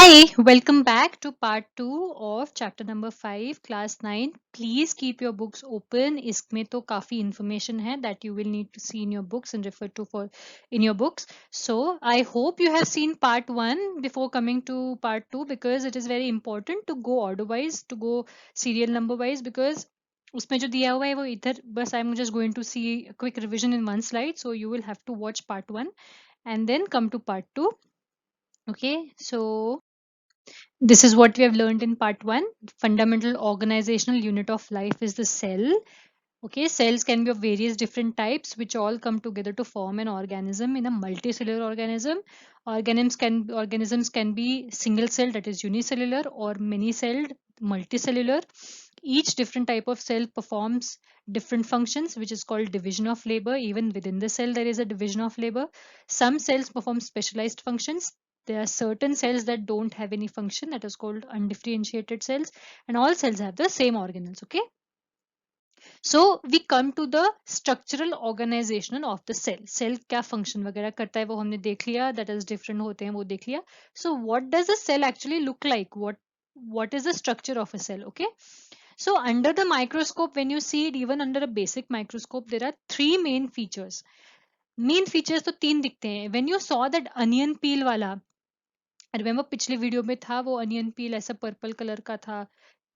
Hi, welcome back to part 2 of chapter number 5, class 9. Please keep your books open. इसमें तो काफी information है that you will need to see in your books and refer to for in your books. So I hope you have seen part 1 before coming to part 2 because it is very important to go order wise, to go serial number wise because उसमें जो दिया हुआ है वो इधर बस I'm just going to see a quick revision in one slide. So you will have to watch part 1 and then come to part 2. Okay, so this is what we have learned in part 1. Fundamental organizational unit of life is the cell. Okay, cells can be of various different types which all come together to form an organism in a multicellular organism. Organisms can be single celled, that is unicellular, or many celled, multicellular. Each different type of cell performs different functions, which is called division of labor. Even within the cell there is a division of labor. Some cells perform specialized functions. There are certain cells that don't have any function, that is called undifferentiated cells, and all cells have the same organelles. Okay, so we come to the structural organization of the cell. Cell क्या function वगैरह करता है वो हमने देख लिया, that is different होते हैं वो देख लिया. So what does a cell actually look like? What is the structure of a cell? Okay, so under the microscope, when you see it, even under a basic microscope, there are three main features. Main features तो तीन दिखते हैं. When you saw that onion peel वाला, remember पिछले video में था वो onion पील ऐसा पर्पल कलर का था,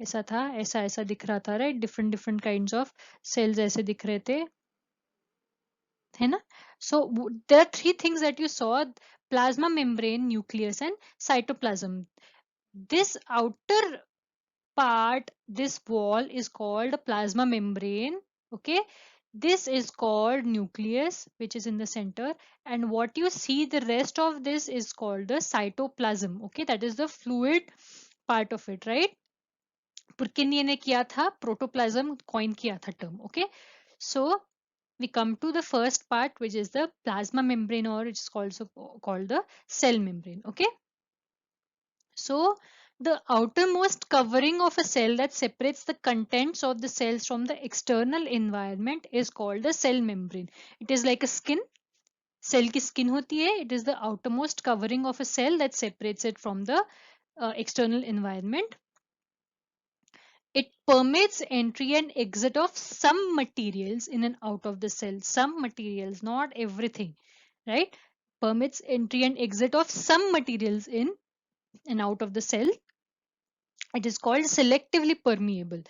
ऐसा था, ऐसा ऐसा दिख रहा था, right? Different different kinds of cells ऐसे दिख रहे थे, है ना? So there are three things that you saw: plasma membrane, nucleus and cytoplasm. This outer part, this wall is called plasma membrane. Okay, this is called nucleus, which is in the center, and what you see, the rest of this is called the cytoplasm. Okay, that is the fluid part of it, right? पुरकिनिये ने किया था, protoplasm coin किया था term. Okay, so we come to the first part, which is the plasma membrane, or it's also called the cell membrane. Okay, so the outermost covering of a cell that separates the contents of the cells from the external environment is called the cell membrane. It is like a skin. Cell की skin होती है. It is the outermost covering of a cell that separates it from the external environment. It permits entry and exit of some materials in and out of the cell. Some materials, not everything, right? Permits entry and exit of some materials in and out of the cell. It is called selectively permeable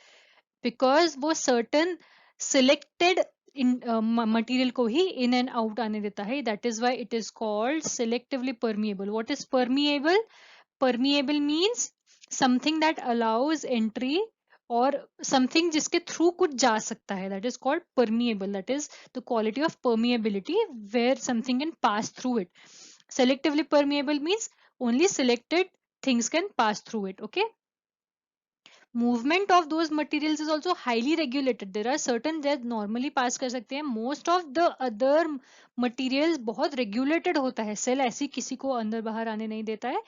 because वो certain selected material को ही in and out आने देता है. That is why it is called selectively permeable. What is permeable? Permeable means something that allows entry or something जिसके through कुछ जा सकता है. That is called permeable. That is the quality of permeability where something can pass through it. Selectively permeable means only selected things can pass through it. Okay, movement of those materials is also highly regulated. There are certain that normally pass कर सकते हैं. Most of the other materials बहुत regulated होता है. Cell ऐसी किसी को अंदर बाहर आने नहीं देता है.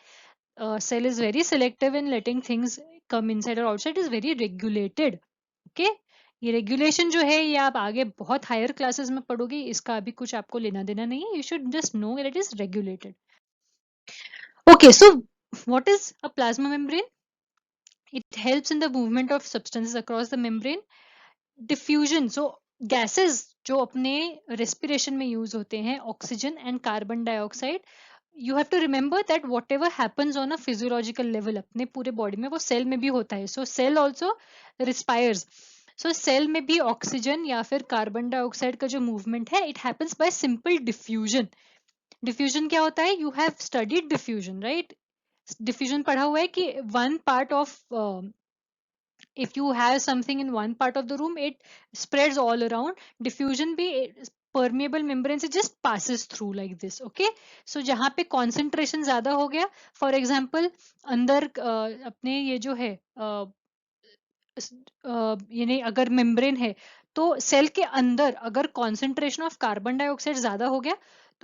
Cell is very selective in letting things come inside or outside. Is very regulated. Okay, ये रेगुलेशन जो है ये आप आगे बहुत हायर क्लासेस में पढ़ोगे, इसका अभी कुछ आपको लेना देना नहीं है. You should just know that it is regulated. Okay, so what is a plasma membrane? It helps in the movement of substances across the membrane. Diffusion, so gases जो अपने respiration में use होते हैं, oxygen and carbon dioxide. You have to remember that whatever happens on a physiological level अपने पूरे body में वो cell में भी होता है. So cell also respires. So cell में भी oxygen या फिर carbon dioxide का जो movement है, it happens by simple diffusion. Diffusion क्या होता है? You have studied diffusion, right? Diffusion पढ़ा हुआ है कि one part of if you have something in one part of the room, it spreads all around. Diffusion भी permeable membrane से just passes through like this. Okay, so जहाँ पे concentration ज़्यादा हो गया, for example अंदर अपने ये जो है यानी अगर मेम्ब्रेन है तो सेल के अंदर अगर कॉन्सेंट्रेशन ऑफ कार्बन डाइऑक्साइड ज्यादा हो गया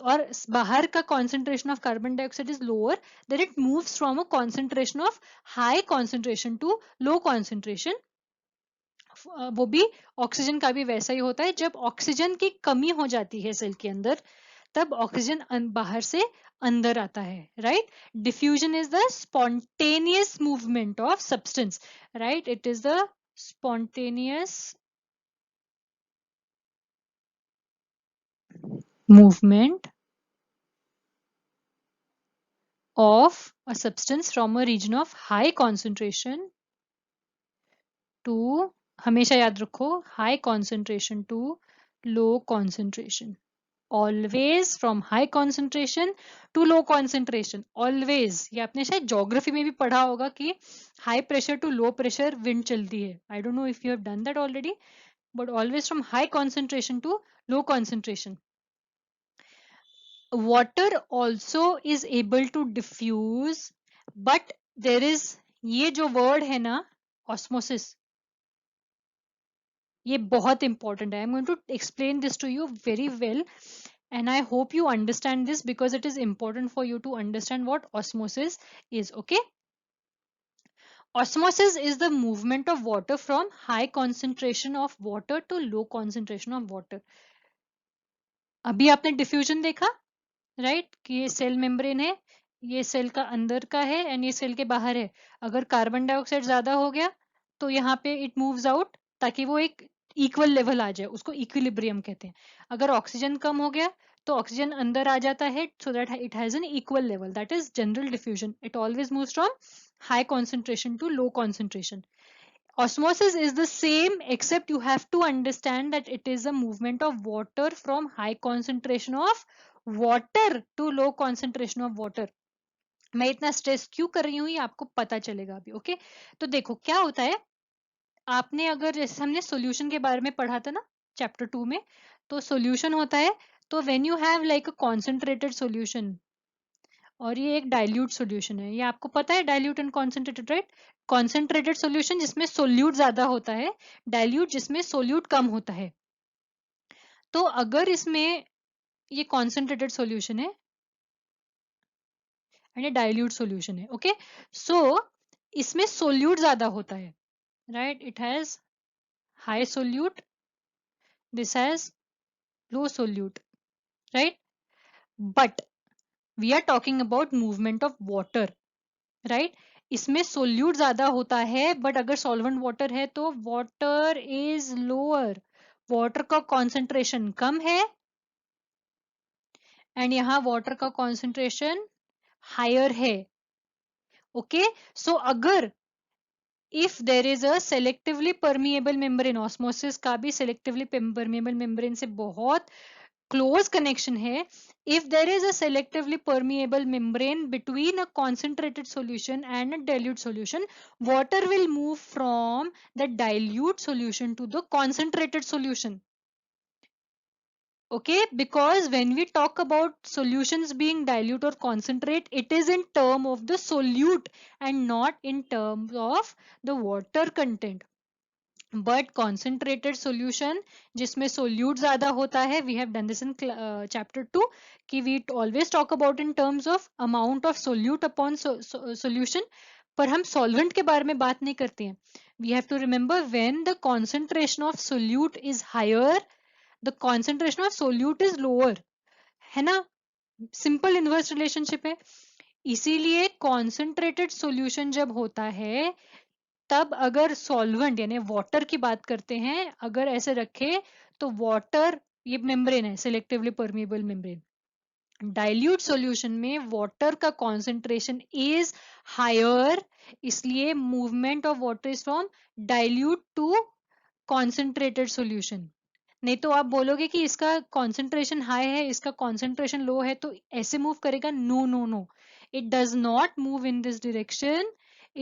और बाहर का concentration of carbon dioxide is lower, then it moves from a concentration of high concentration to low concentration. वो भी ऑक्सीजन का भी वैसा ही होता है. जब ऑक्सीजन की कमी हो जाती है सेल के अंदर तब ऑक्सीजन बाहर से अंदर आता है, right. Diffusion is the spontaneous movement of substance, right. It is the spontaneous movement of a substance from a region of high concentration to, हमेशा याद रखो, high concentration to low concentration. Always from high concentration to low concentration. Always. ये आपने शायद geography में भी पढ़ा होगा कि high pressure to low pressure wind चलती है. I don't know if you have done that already, but always from high concentration to low concentration. Water also is able to diffuse, but there is, ये जो word है ना, osmosis, ये बहुत important है. I'm going to explain this to you very well, and I hope you understand this because it is important for you to understand what osmosis is. Okay. Osmosis is the movement of water from high concentration of water to low concentration of water. अभी आपने diffusion देखा, right, कि ये cell membrane है, ये cell का अंदर का है एंड ये सेल के बाहर है. अगर कार्बन डाइऑक्साइड ज्यादा हो गया तो यहाँ पे इट मूव्स आउट ताकि वो एक इक्वल लेवल आ जाए, उसको इक्विलिब्रियम कहते हैं. अगर ऑक्सीजन कम हो गया तो ऑक्सीजन अंदर आ जाता है so that it has an equal level. That is general diffusion. It always moves from high concentration to low concentration. Osmosis is the same except you have to understand that it is a movement of water from high concentration of water to low concentration of water. मैं इतना stress क्यों कर रही हूँ ये आपको पता चलेगा अभी. ओके. तो देखो क्या होता है, आपने अगर जैसे हमने सॉल्यूशन के बारे में पढ़ा था ना चैप्टर 2 में, तो सॉल्यूशन होता है, तो when you have like a concentrated solution और ये एक डाइल्यूट सॉल्यूशन है, ये आपको पता है dilute and concentrated, right. Concentrated solution जिसमें सोल्यूट ज्यादा होता है, डाइल्यूट जिसमें सोल्यूट कम होता है. तो अगर इसमें ये कॉन्सेंट्रेटेड सॉल्यूशन है एंड ये डाइल्यूट सॉल्यूशन है, ओके, सो इसमें सोल्यूट ज्यादा होता है, right. It has high solute, this has low solute, right. But we are talking about movement of water, right. इसमें सोल्यूट ज्यादा होता है बट अगर सॉल्वेंट वाटर है तो वाटर इज लोअर, वाटर का कॉन्सेंट्रेशन कम है एंड यहाँ वाटर का कॉन्सेंट्रेशन हायर है. ओके. सो अगर if there is a selectively permeable membrane, osmosis का भी सेलेक्टिवली परमिएबल मेम्ब्रेन से बहुत close connection है. If there is a selectively permeable membrane between a concentrated solution and a dilute solution, water will move from the dilute solution to the concentrated solution. Okay, because when we talk about solutions being dilute or concentrate, it is in term of the solute and not in terms of the water content. But concentrated solution जिसमें solute ज्यादा होता है, we have done this in chapter 2 कि we always talk about in terms of amount of solute upon solution, पर हम solvent के बारे में बात नहीं करते हैं. We have to remember when the concentration of solute is higher, the concentration of solute is lower, है ना. सिंपल इनवर्स रिलेशनशिप है. इसीलिए कॉन्सेंट्रेटेड सोल्यूशन जब होता है तब अगर सॉल्वेंट यानी वाटर की बात करते हैं, अगर ऐसे रखे तो वाटर, ये मेम्ब्रेन है selectively permeable membrane, dilute solution में वाटर का कॉन्सेंट्रेशन इज हायर, इसलिए movement of water is from dilute to concentrated solution. नहीं तो आप बोलोगे कि इसका कॉन्सेंट्रेशन हाई है इसका कॉन्सेंट्रेशन लो है तो ऐसे मूव करेगा. No no no, it does not move in this direction.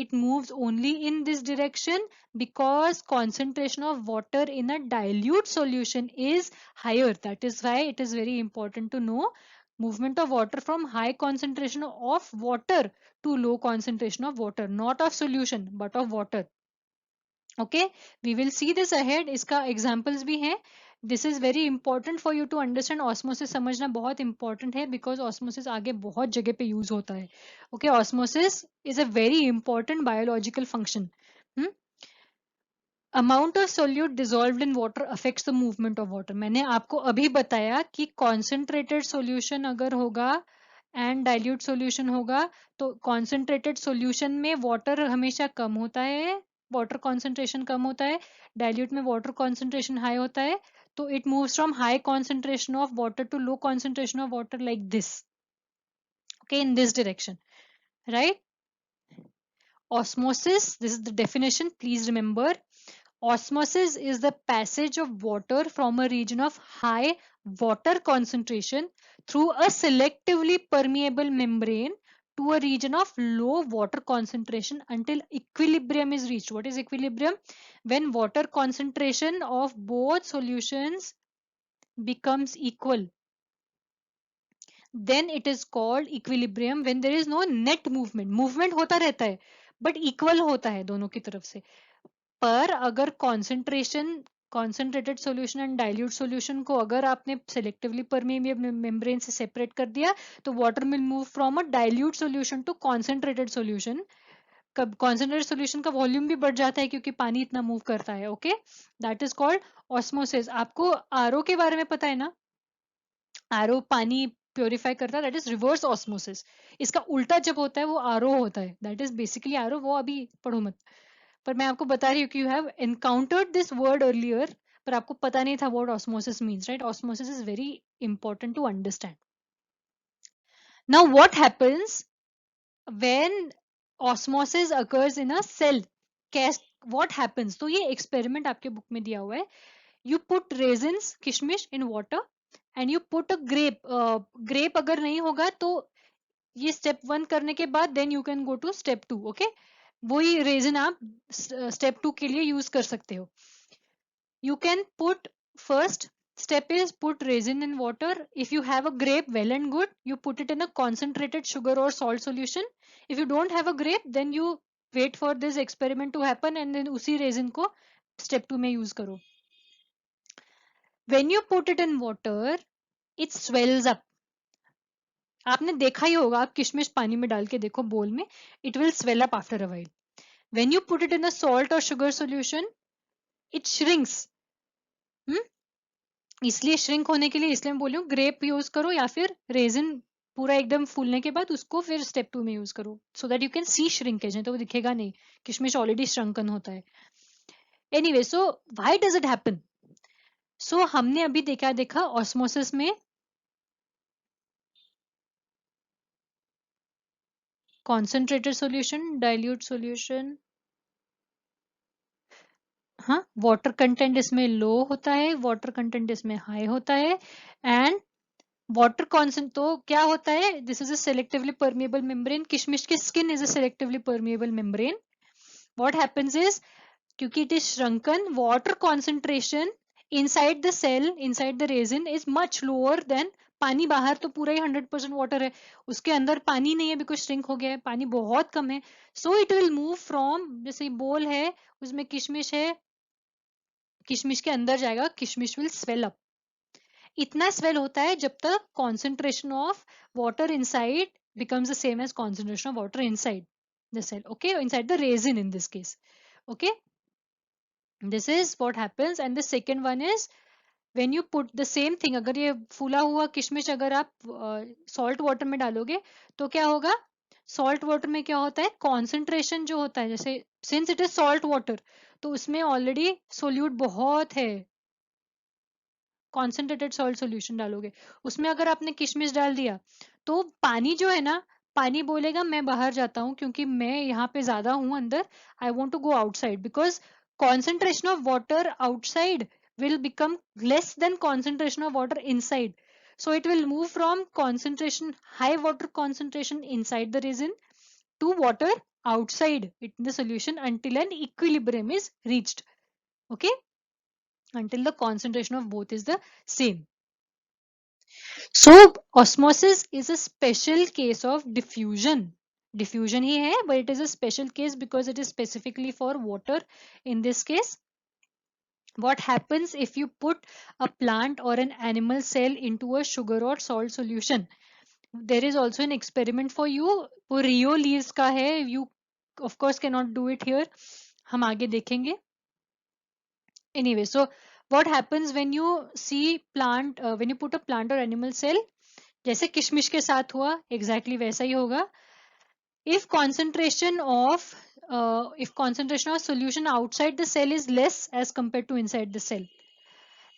It moves only in this direction because concentration of water in a dilute solution is higher. That is why it is very important to know movement of water from high concentration of water to low concentration of water, not of solution but of water. Okay, we will see this ahead. इसका examples भी हैं. This is very important for you to understand. Osmosis समझना बहुत important है because osmosis आगे बहुत जगह पे use होता है. Okay, osmosis is a very important biological function. Amount of solute dissolved in water affects the movement of water. मैंने आपको अभी बताया कि कॉन्सेंट्रेटेड सॉल्यूशन अगर होगा एंड डाइल्यूट सॉल्यूशन होगा तो कॉन्सेंट्रेटेड सॉल्यूशन में वाटर हमेशा कम होता है, वाटर कॉन्सेंट्रेशन कम होता है, डाइल्यूट में वाटर कॉन्सेंट्रेशन हाई होता है, तो it moves from high concentration of water to low concentration of water like this, okay, in this direction, right? Osmosis, this is the definition, please remember. Osmosis is the passage of water from a region of high water concentration through a selectively permeable membrane to a region of low water concentration until equilibrium is reached. What is equilibrium? When water concentration of both solutions becomes equal, then it is called equilibrium. When there is no net movement, movement होता रहता है but equal होता है दोनों की तरफ से। पर अगर concentration, concentrated solution and dilute solution को अगर आपने सेलेक्टिवली परमेबल मेम्ब्रेन से सेपरेट कर दिया तो water will move from a dilute solution to concentrated solution. कब कॉन्सेंट्रेटेड सॉल्यूशन का वॉल्यूम भी बढ़ जाता है क्योंकि पानी इतना मूव करता है, okay, that is called osmosis. आपको आरओ के बारे में पता है ना, आरओ पानी प्योरीफाई करता है, दैट इज रिवर्स ऑस्मोसिस। इसका उल्टा जब होता है वो आरओ होता है, दैट इज बेसिकली आरओ, वो अभी पढ़ो मत। पर मैं आपको बता रही हूँ कि you have encountered this word earlier, पर आपको पता नहीं था what osmosis means, right? Osmosis is very important to understand. Now what happens when osmosis occurs in a cell, what happens? तो ये एक्सपेरिमेंट आपके बुक में दिया हुआ है। यू पुट रेजिन्स, किशमिश in water and you put a grape, grape अगर नहीं होगा तो ये स्टेप 1 करने के बाद then you can go to step 2, okay? वही रेजिन आप स्टेप 2 के लिए यूज कर सकते हो। You can put, first step is put resin in water. If you have a grape, well and good, you put it in a concentrated sugar or salt solution. If you don't have a grape, then you wait for this experiment to happen and then उसी resin को step 2 में use करो। When you put it in water, it swells up. आपने देखा ही होगा, आप किशमिश पानी में डाल के देखो बोल में, it will swell up after a while. When you put it in a salt or sugar solution, it shrinks. इसलिए श्रिंक होने के लिए, इसलिए मैं बोल रही हूँ ग्रेप यूज करो या फिर रेजिन पूरा एकदम फूलने के बाद उसको फिर स्टेप 2 में यूज करो, so that you can C shrinkage. नहीं तो वो दिखेगा नहीं, किशमिश ऑलरेडी श्रंकन होता है। Anyway, so why does it happen? So हमने अभी देखा ऑस्मोसिस में कॉन्सेंट्रेटेड सॉल्यूशन, डाइल्यूट सॉल्यूशन, हाँ, वाटर कंटेंट इसमें लो होता है, वाटर कंटेंट इसमें हाई होता है, एंड वाटर कॉन्सेंट तो क्या होता है, this is a selectively permeable membrane. किशमिश की skin is a selectively permeable membrane. What happens is, क्योंकि it is shrunken, water concentration inside the cell, inside the raisin is much lower than, पानी बाहर तो पूरा ही 100% वाटर है, उसके अंदर पानी नहीं है बिकॉज श्रिंक हो गया है, पानी बहुत कम है। So it will move from, जैसे बोल है उसमें किशमिश है, किशमिश के अंदर जाएगा, किशमिश विल स्वेल अप। इतना स्वेल होता है जब तक concentration of water inside becomes the same as concentration of water inside the cell, okay, inside the resin in this case, okay, this is what happens. And the second one is when you put the same thing, अगर ये फूला हुआ किशमिश अगर आप salt water में डालोगे तो क्या होगा, सॉल्ट वाटर में क्या होता है, कॉन्सेंट्रेशन जो होता है, जैसे since it is salt water तो उसमें ऑलरेडी सोल्यूट बहुत है, कॉन्सेंट्रेटेड सॉल्ट सॉल्यूशन डालोगे, उसमें अगर आपने किशमिश डाल दिया तो पानी जो है ना, पानी बोलेगा मैं बाहर जाता हूँ क्योंकि मैं यहाँ पे ज्यादा हूँ अंदर, I want to go outside, because concentration of water outside will become less than concentration of water inside. So it will move from concentration, high water concentration inside the resin to water outside in the solution until an equilibrium is reached. Okay, until the concentration of both is the same. So osmosis is a special case of diffusion. Diffusion ही है, but it is a special case because it is specifically for water. In this case, what happens if you put a plant or an animal cell into a sugar or salt solution? There is also an experiment for you. वो Rio Leaves का है. You of course cannot do it here. हम आगे देखेंगे. Anyway, so what happens when you see plant, when you put a plant or animal cell, जैसे किशमिश के साथ हुआ exactly वैसा ही होगा. If concentration of solution outside the cell is less as compared to inside the cell,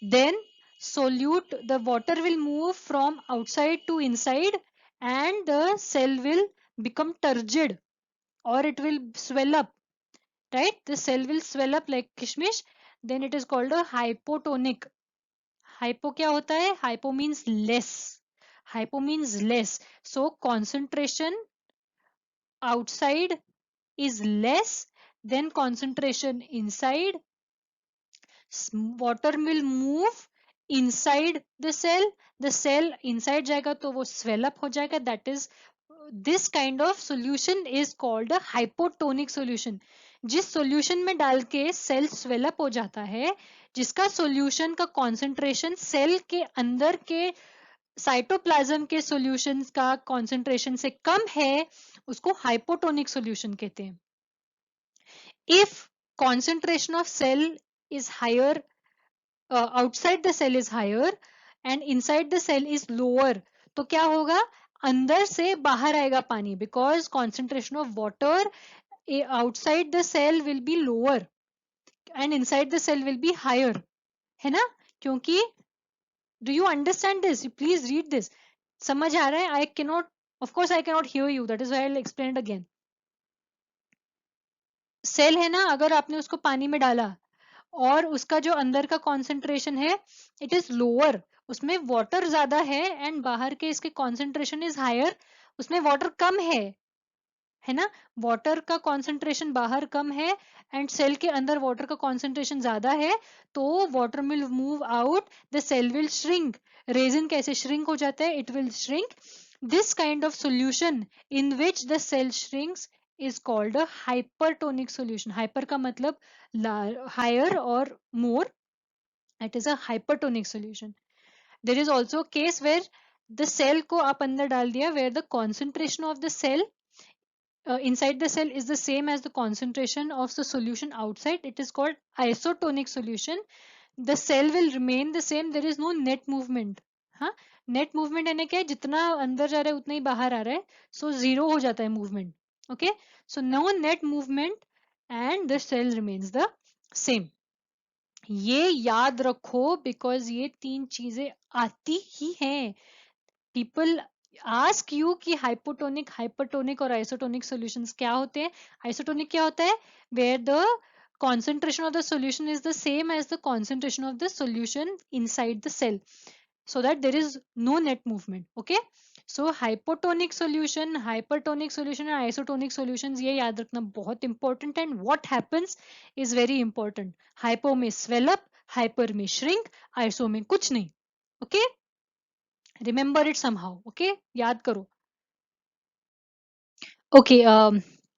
then the water will move from outside to inside, and the cell will become turgid, or it will swell up, right? The cell will swell up like kishmish. Then it is called a hypotonic. Hypo क्या होता है? Hypo means less. Hypo means less. So concentration outside is less than concentration inside. Water will move inside the cell inside जाएगा तो वो swell up हो जाएगा. That is, this kind of solution is called a hypotonic solution. जिस solution में डाल के cell swell up हो जाता है, जिसका solution का concentration cell के अंदर के साइटोप्लाज्म के solutions का concentration से कम है, उसको hypotonic solution कहते हैं. If concentration of cell is higher, outside the cell is higher and inside the cell is lower, तो क्या होगा? अंदर से बाहर आएगा पानी, because concentration of water outside the cell will be lower and inside the cell will be higher, है ना? क्योंकि do you understand this? You please read this. समझ आ रहा है? I cannot, of course I cannot hear you, that is why I'll explain it again. Cell है ना, अगर आपने उसको पानी में डाला और उसका जो अंदर का कॉन्सेंट्रेशन है इट इज लोअर, उसमें वाटर ज्यादा है, एंड बाहर के इसके कॉन्सेंट्रेशन इज हायर, उसमें वाटर कम है ना? वाटर का कॉन्सेंट्रेशन बाहर कम है एंड सेल के अंदर वाटर का कॉन्सेंट्रेशन ज्यादा है, तो water will move out, the cell will shrink. Raisin कैसे श्रिंक हो जाता है? It will shrink. This kind of solution in which the cell shrinks is called a hypertonic solution. Hyper का मतलब higher or more. It is a hypertonic solution. There is also a case where the cell को आप अंदर डाल दिया, where the concentration of the cell inside the cell is the same as the concentration of the solution outside. It is called isotonic solution. The cell will remain the same. There is no net movement. हाँ, net movement यानी क्या है? जितना अंदर जा रहा है उतना ही बाहर आ रहा है, so zero हो जाता है movement. Okay, so no net movement and the cell remains the same. ये याद रखो, because ये तीन चीजें आती ही हैं. People ask you कि hypotonic, hypertonic और isotonic solutions क्या होते हैं? Isotonic क्या होता है? Where the concentration of the solution is the same as the concentration of the solution inside the cell, so that there is no net movement. Okay, so hypotonic solution, hypertonic solution and isotonic solutions ये याद रखना बहुत important, and what happens is very important. Hypo में swell up, hyper में shrink, iso में कुछ नहीं. Okay, remember it somehow. Okay, याद करो. Okay,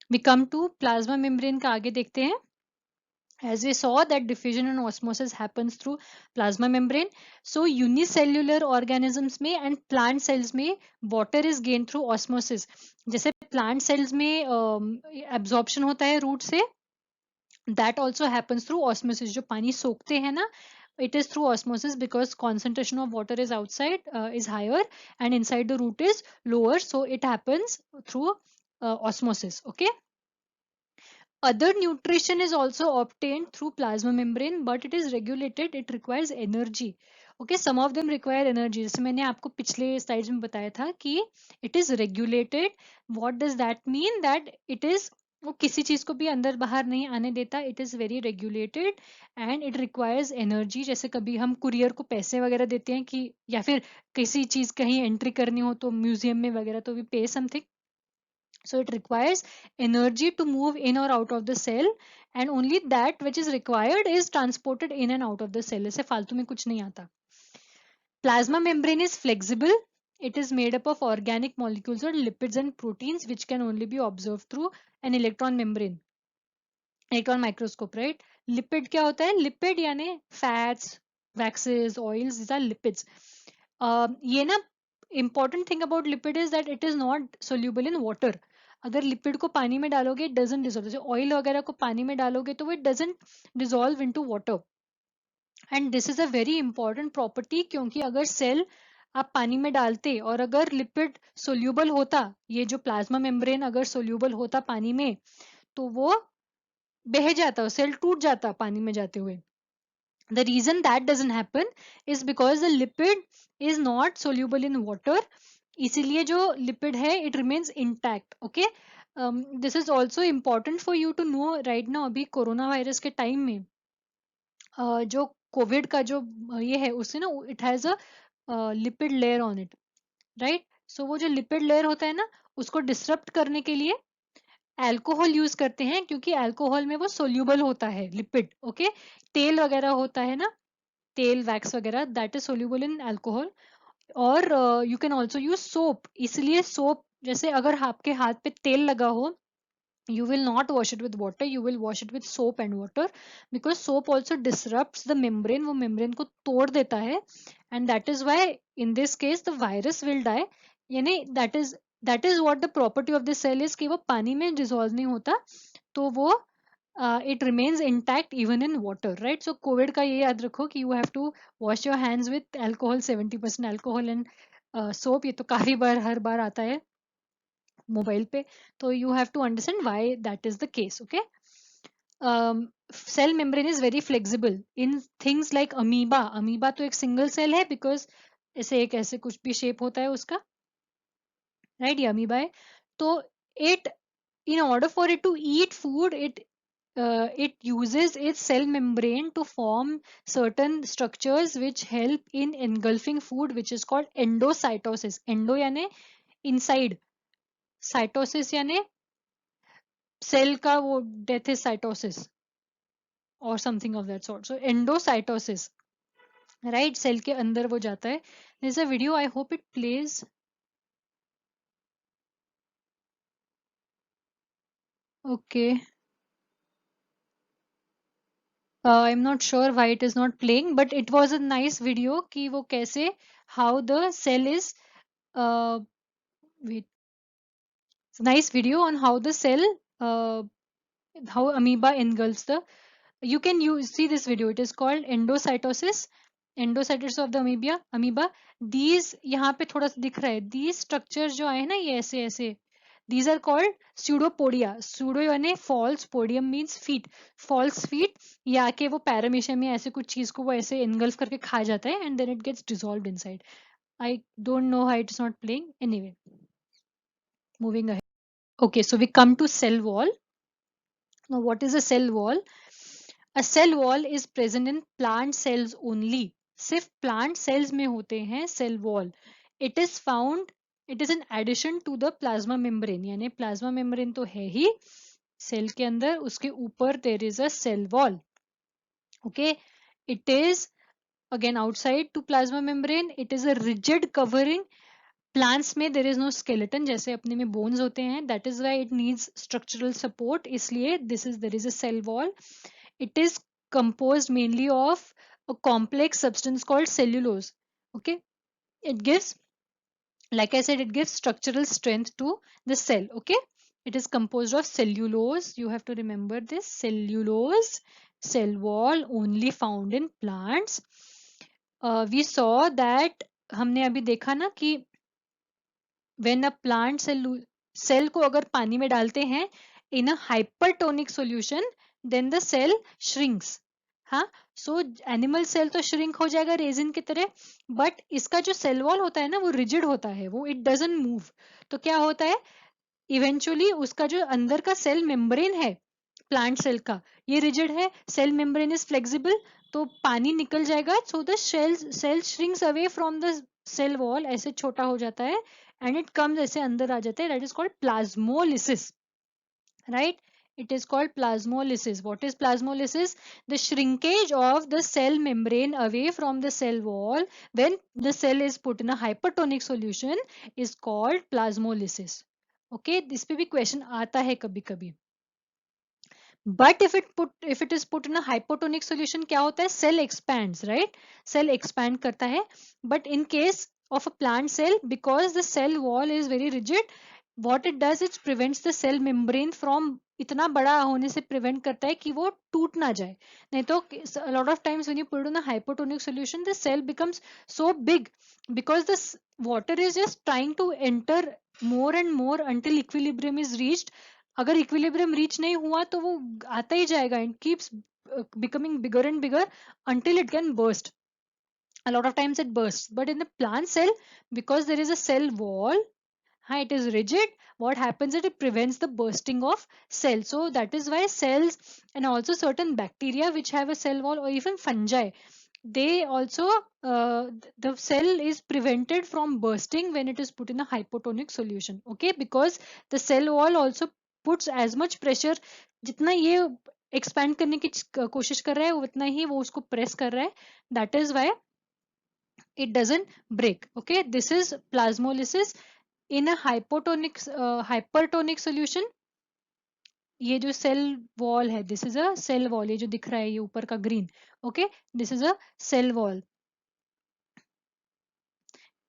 we come to plasma membrane का आगे देखते हैं. As we saw that diffusion and osmosis happens through plasma membrane, so unicellular organisms में and plant cells में water is gained through osmosis. जैसे plant cells में absorption होता है root से, that also happens through osmosis. जो पानी सोखते हैं ना, it is through osmosis, because concentration of water is outside is higher and inside the root is lower, so it happens through osmosis. Okay. Other nutrition is also obtained through plasma membrane, but it is regulated. It requires energy. Okay, some of them require energy. जैसे मैंने आपको पिछले slides में बताया था कि it is regulated. What does that mean? That it is, वो किसी चीज को भी अंदर बाहर नहीं आने देता. It is very regulated and it requires energy. जैसे कभी हम कुरियर को पैसे वगैरह देते हैं कि, या फिर किसी चीज कहीं एंट्री करनी हो तो म्यूजियम में वगैरह, तो we pay something. So it requires energy to move in or out of the cell, and only that which is required is transported in and out of the cell. इसे फालतू में कुछ नहीं आता. Plasma membrane is flexible. It is made up of organic molecules or lipids and proteins which can only be observed through an electron membrane. Electron microscope, right? Lipid क्या होता है? Lipid यानी fats, waxes, oils. These are lipids. ये ना, important thing about lipid is that it is not soluble in water. अगर lipid को पानी में डालोगे, it doesn't dissolve. जैसे ऑयल वगैरह को पानी में डालोगे तो it doesn't dissolve into water. And this is a very important property, क्योंकि अगर सेल आप पानी में डालते और अगर लिपिड सोल्यूबल होता, ये जो प्लाज्मा मेम्ब्रेन अगर सोल्यूबल होता पानी में, तो वो बह जाता, सेल टूट जाता पानी में जाते हुए. The reason that doesn't happen is because the lipid is not soluble in water. इसीलिए जो lipid है it remains intact. Okay. This is also important for you to know right now. अभी कोरोना वायरस के time में जो Covid का जो ये है उससे ना it has a lipid layer on it, right? So वो जो lipid layer होता है ना, उसको disrupt करने के लिए अल्कोहल यूज करते हैं, क्योंकि अल्कोहल में वो सोल्यूबल होता है लिपिड. ओके. तेल वगैरह होता है ना, तेल वैक्स वगैरह, that is soluble in alcohol. और you can also use soap. इसलिए सोप, जैसे अगर आपके हाथ पे तेल लगा हो, you will not wash it with water, you will wash it with soap and water, because soap also disrupts the membrane, वो membrane को तोड़ देता है. And that is why in this case the virus will die. यानी that is what the property of the cell is, कि वो पानी में dissolve नहीं होता, तो वो it remains intact even in water, right? So covid का ये याद रखो कि you have to wash your hands with alcohol, 70% alcohol and soap. ये तो काफी बार हर बार आता है मोबाइल पे, तो you have to understand why that is the case. Okay. Cell membrane is very flexible in things like amoeba. Amoeba तो एक single cell है, बिकॉज ऐसे कुछ भी शेप होता है उसका, राइट? ये अमीबा है. तो it, in order for it to eat food, it uses its cell membrane to form certain structures which help in engulfing food, which is called endocytosis. endo यानी inside, साइटोसिस यानी cell का वो death is cytosis और something of that sort. So endocytosis, right? Cell के अंदर वो जाता है. There is a video, I hope it plays. Okay. I am not sure why it is not playing, but it was a nice video कि वो कैसे, how the cell is, wait, nice video on how the cell, how amoeba engulfs the, you can use, see this video, it is called endocytosis. Endocytosis of the amoeba. These यहाँ पे थोड़ा सा दिख रहा है, these structures जो आए हैं ना, ये ऐसे ऐसे, these are called pseudopodia. Pseudo यानी false, podium means feet. False feet, ये आके वो पैरामीशियम में ऐसे कुछ चीज को वो ऐसे engulf करके खा जाता है, and then it gets dissolved inside. I don't know how it's not playing. Anyway, moving ahead. Okay, so we come to cell wall. Now, what is a cell wall? A cell wall is present in plant cells only. सिर्फ plant cells में होते हैं cell wall. It is found, it is an addition to the plasma membrane. यानी plasma membrane तो है ही cell के अंदर, उसके ऊपर there is a cell wall. Okay, it is again outside to plasma membrane. It is a rigid covering. Plants में देर is no skeleton, जैसे अपने में बोन्स होते हैं, that is why it needs structural support. इसलिए this is, there is a cell wall. It is composed mainly of a complex substance called cellulose. Okay, it gives, like I said, it gives structural strength to the cell. Okay, it is composed of cellulose. You have to remember this, cellulose. Cell wall only found in plants. We saw that, हमने अभी देखा ना कि when a plant cell को अगर पानी में डालते हैं in a hypertonic solution, then the cell shrinks. हाँ, सो एनिमल सेल तो श्रिंक हो जाएगा रेजिन की तरह, बट इसका जो सेल वॉल होता है ना, वो रिजिड होता है, वो इट डजंट मूव. तो क्या होता है, इवेंचुअली उसका जो अंदर का सेल मेम्ब्रेन है प्लांट सेल का, ये रिजिड है, सेल मेम्ब्रेन इज फ्लेक्सिबल, तो पानी निकल जाएगा. So the cell shrinks away from the cell wall, ऐसे छोटा हो जाता है, एंड इट कम्स ऐसे अंदर आ जाता है. That is called plasmolysis, right? It is called plasmolysis. What is plasmolysis? The shrinkage of the cell membrane away from the cell wall when the cell is put in a hypertonic solution is called plasmolysis. Okay, this पे भी question आता है कभी कभी. But if it is put in a hypotonic solution, क्या होता है? Cell expands, right? Cell expand करता है. But in case of a plant cell, because the cell wall is very rigid, what it does, it prevents the cell membrane from इतना बड़ा होने से prevent करता है कि वो टूट ना जाए. नहीं तो a lot of times when you put it in a hypotonic solution, the cell becomes so big because the water is just trying to enter more and more until equilibrium is reached. अगर equilibrium reach नहीं हुआ तो वो आता ही जाएगा and keeps becoming bigger and bigger until it can burst. A lot of times it bursts, but in the plant cell, because there is a cell wall, it is rigid. What happens is it prevents the bursting of cells. So that is why cells and also certain bacteria which have a cell wall, or even fungi, they also the cell is prevented from bursting when it is put in a hypotonic solution. Okay, because the cell wall also puts as much pressure. जितना ये expand करने की कोशिश कर रहा है उतना ही वो उसको press कर रहा है. That is why it doesn't break. Okay, this is plasmolysis in a hypertonic solution. ये जो सेल वॉल है, this is a cell wall, ये जो दिख रहा है ये ऊपर का green. Okay, this is a cell wall.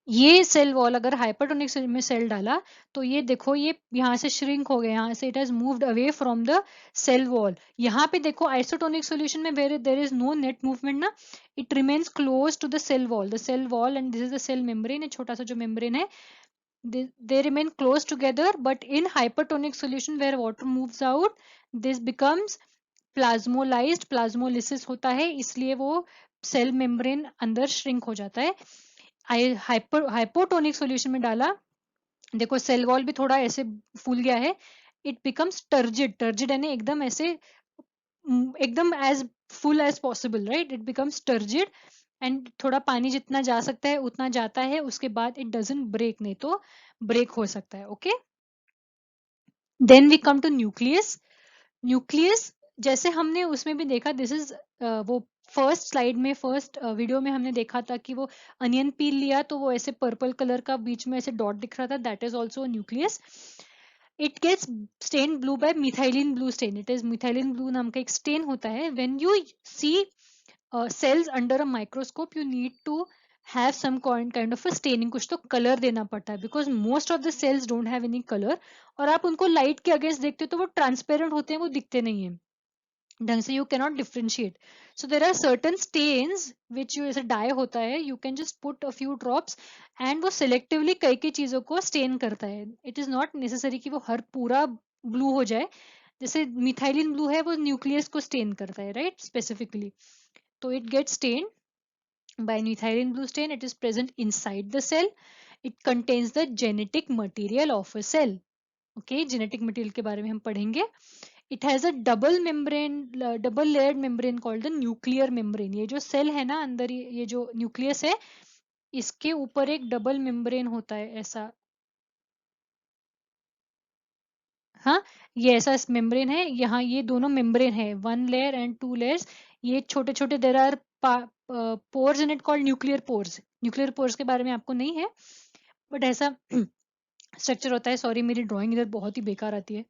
ये सेल वॉल अगर हाइपरटोनिक में सेल डाला तो ये देखो ये यहाँ से श्रिंक हो गया, यहाँ से it has moved away from the cell wall. यहाँ पे देखो आइसोटोनिक सॉल्यूशन में where there is no net movement ना, it remains close to the cell wall and this is the cell membrane. ये छोटा सा जो मेम्ब्रेन है, they remain close together, but in hypertonic solution where water moves out, this becomes plasmolysed. Plasmolysis होता है, इसलिए वो सेल मेम्ब्रेन अंदर श्रिंक हो जाता है. हाइपोटोनिक सॉल्यूशन में डाला, देखो सेल वॉल भी थोड़ा ऐसे फूल गया है. It becomes turgid. टर्जिड यानी एकदम ऐसे एकदम as full as possible, right. It becomes turgid and थोड़ा पानी जितना जा सकता है उतना जाता है. उसके बाद इट डजंट ब्रेक, नहीं तो ब्रेक हो सकता है. Okay, then we come to nucleus. Nucleus जैसे हमने उसमें भी देखा, दिस इज वो फर्स्ट स्लाइड में, फर्स्ट वीडियो में हमने देखा था कि वो अनियन पील लिया तो वो ऐसे पर्पल कलर का बीच में ऐसे डॉट दिख रहा था, that is also nucleus. It gets stain blue by methylene blue stain. It is methylene blue नाम का एक स्टेन होता है. When you see cells under a microscope, you need to have some kind of a staining. कुछ तो colour देना पड़ता है because most of the cells don't have any color. और आप उनको लाइट के अगेंस्ट देखते हो तो वो ट्रांसपेरेंट होते हैं, वो दिखते नहीं है ढंग से. You cannot differentiate. So there are certain stains which you, ऐसे डाई होता है, you can just put a few drops and वो सिलेक्टिवली कई कई चीजों को स्टेन करता है. इट इज नॉट नेसेसरी कि वो हर पूरा ब्लू हो जाए. जैसे मिथाइलिन ब्लू है वो न्यूक्लियस को स्टेन करता है, right, specifically. So it gets stained by methylene blue stain. It is present inside the cell. It contains the genetic material of a cell. Okay, genetic material के बारे में हम पढ़ेंगे. It has a double membrane, double layered membrane called the nuclear membrane. ये जो cell है ना अंदर, ये जो न्यूक्लियस है, इसके ऊपर एक डबल मेम्ब्रेन होता है ऐसा. हाँ, ये ऐसा मेम्ब्रेन है. यहाँ ये दोनों मेम्ब्रेन है, one layer and two layers. ये छोटे छोटे there are pores in it called nuclear pores. Nuclear pores के बारे में आपको नहीं है, बट ऐसा स्ट्रक्चर होता है. सॉरी, मेरी ड्राइंग इधर बहुत ही बेकार आती है.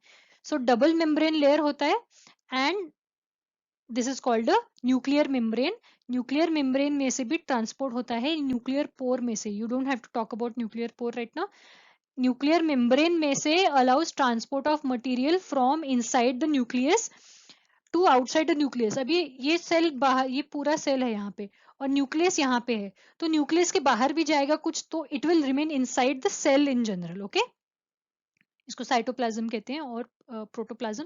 सो डबल मेम्ब्रेन लेयर होता है and this is called a nuclear membrane. Nuclear membrane में से भी ट्रांसपोर्ट होता है न्यूक्लियर पोर में से. You don't have to talk about nuclear pore right now. Nuclear membrane में से allows transport of material from inside the nucleus to outside the nucleus. अब ये सेल बाहर, ये पूरा सेल है यहाँ पे और न्यूक्लियस यहाँ पे है, तो न्यूक्लियस के बाहर भी जाएगा कुछ, तो it will remain inside the cell in general. Okay, इसको साइटोप्लाज्म कहते हैं और protoplasm.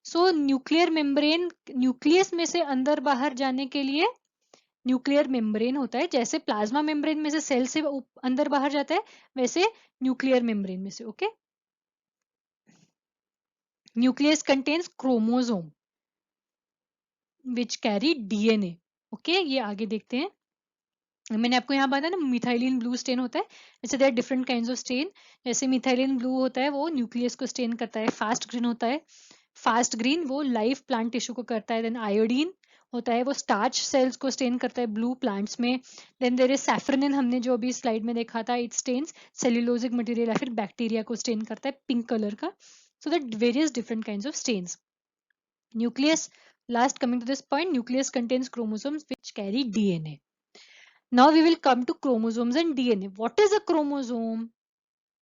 So nuclear membrane, nucleus में से अंदर बाहर जाने के लिए न्यूक्लियर मेम्ब्रेन होता है. जैसे प्लाज्मा मेम्ब्रेन में से सेल से अंदर बाहर जाता है, वैसे न्यूक्लियर मेम्ब्रेन में से. Okay, nucleus contains chromosome which carry DNA. Okay, ये आगे देखते हैं. मैंने आपको यहाँ बताया ना मिथाइलिन ब्लू स्टेन होता है. जैसे there different kinds of stain. जैसे मिथाइलिन ब्लू होता है वो न्यूक्लियस को स्टेन करता है. फास्ट ग्रीन होता है, फास्ट ग्रीन वो लाइव प्लांट टिश्यू को करता है. देन आयोडीन होता है वो स्टार्च सेल्स को स्टेन करता है ब्लू प्लांट्स में. देन देयर इज सैफ्रनिन, हमने जो अभी स्लाइड में देखा था, इट स्टेन्स सेल्यूलोजिक मटेरियल या फिर बैक्टीरिया को स्टेन करता है पिंक कलर का. So that various different kinds of stains. Nucleus, last coming to this point, nucleus contains chromosomes which carry DNA. Now we will come to chromosomes and DNA. What is a chromosome?